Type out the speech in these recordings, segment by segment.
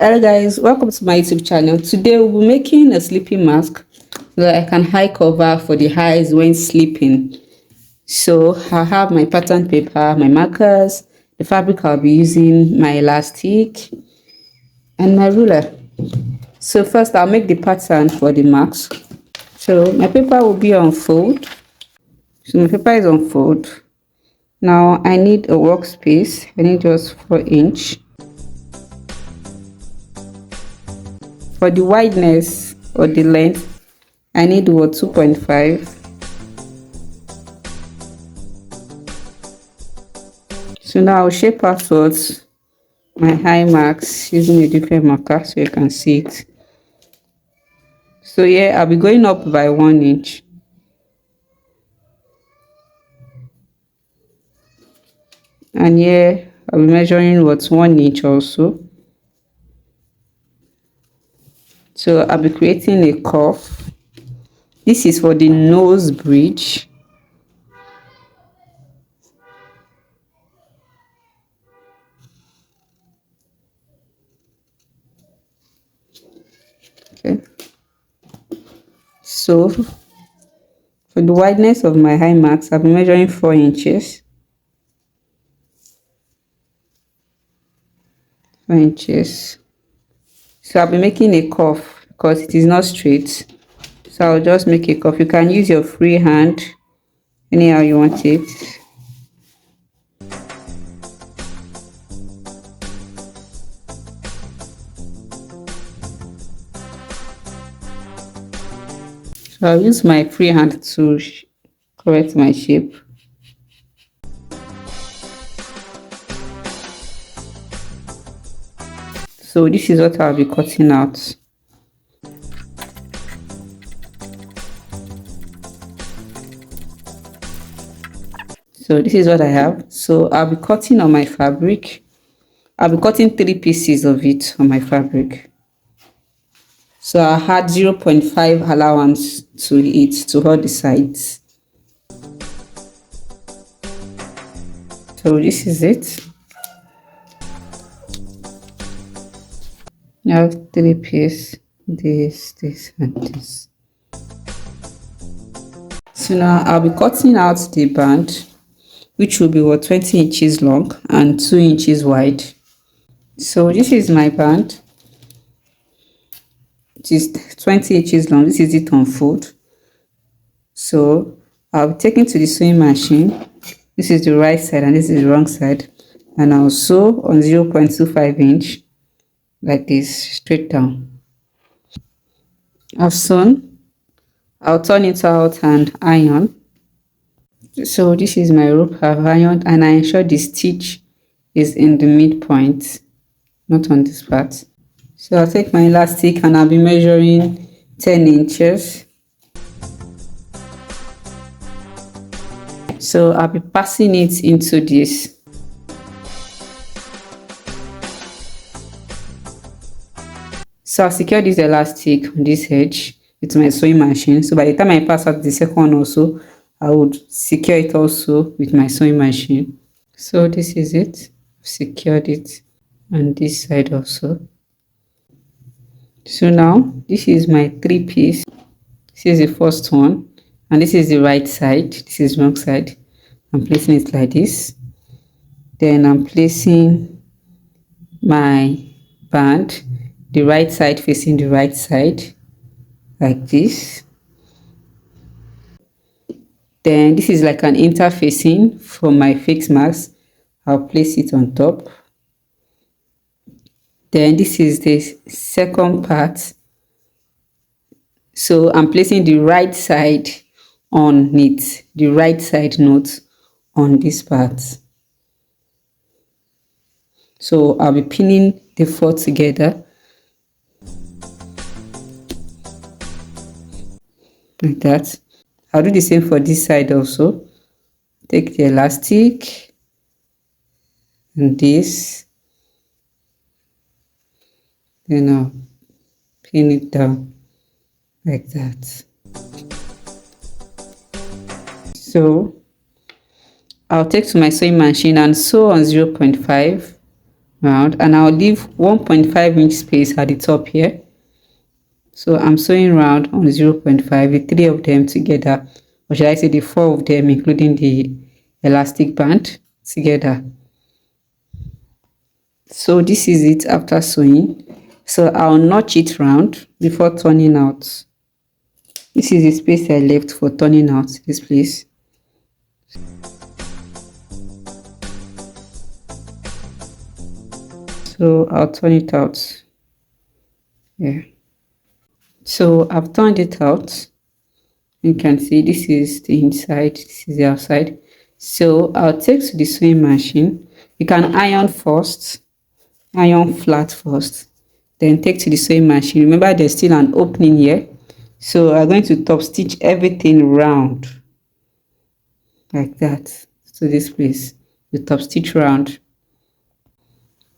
Hello guys, welcome to my YouTube channel. Today we'll be making a sleeping mask so that I can hide cover for the eyes when sleeping. So I have my pattern paper, my markers, the fabric I'll be using, my elastic and my ruler. So first I'll make the pattern for the mask. So my paper will be on fold. So my paper is on fold. Now I need a workspace. I need just 4 inch. For the wideness or the length, I need 2.5. So now I'll shape outwards my high marks using a different marker so you can see it. So here I'll be going up by 1 inch. And here I'll be measuring 1 inch also. So I'll be creating a curve. This is for the nose bridge. Okay. So for the wideness of my high marks, I'll be measuring 4 inches. 4 inches. So I'll be making a curve because it is not straight. So I'll just make a curve. You can use your free hand anyhow you want it. So I'll use my free hand to correct my shape. So this is what I'll be cutting out. So this is what I have. So I'll be cutting on my fabric. I'll be cutting 3 pieces of it on my fabric. So I'll add 0.5 allowance to it to all the sides. So this is it. I have 3 pieces, this and this. So now I'll be cutting out the band, which will be 20 inches long and 2 inches wide. So this is my band. It is 20 inches long. This is it on fold. So I'll be taking to the sewing machine. This is the right side and this is the wrong side, and I'll sew on 0.25 inch like this, straight down. I've sewn. I'll turn it out and iron. So this is my rope I've ironed, and I ensure the stitch is in the midpoint, not on this part. So I'll take my elastic and I'll be measuring 10 inches. So I'll be passing it into this. So I'll secure this elastic on this edge with my sewing machine. So by the time I pass out the second one also, I would secure it also with my sewing machine. So this is it. I've secured it on this side also. So now this is my 3 piece. This is the first one, and this is the right side. This is wrong side. I'm placing it like this. Then I'm placing my band, the right side facing the right side, like this. Then this is like an interfacing for my fixed mask. I'll place it on top. Then this is the second part. So I'm placing the right side on it, the right side knot on this part. So I'll be pinning the 4 together like that. I'll do the same for this side also. Take the elastic and this, then I'll pin it down like that. So I'll take to my sewing machine and sew on 0.5 round, and I'll leave 1.5 inch space at the top here. So I'm sewing round on 0.5, the three of them together, or should I say the four of them, including the elastic band together. So this is it after sewing. So I'll notch it round before turning out. This is the space I left for turning out this place. So I'll turn it out. Yeah. So I've turned it out. You can see this is the inside, this is the outside. So I'll take to the sewing machine. You can iron first, iron flat first, then take to the sewing machine. Remember, there's still an opening here, so I'm going to top stitch everything round like that. So this place, the top stitch round.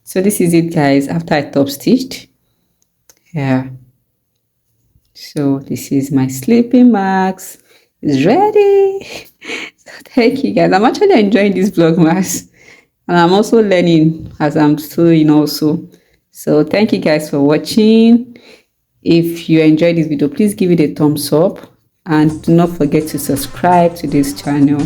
So this is it, guys, after I top stitched. Yeah, so this is my sleeping mask. It's ready. So thank you, guys. I'm actually enjoying this vlogmas, and I'm also learning as I'm sewing also. So thank you guys for watching. If you enjoyed this video, please give it a thumbs up, and do not forget to subscribe to this channel.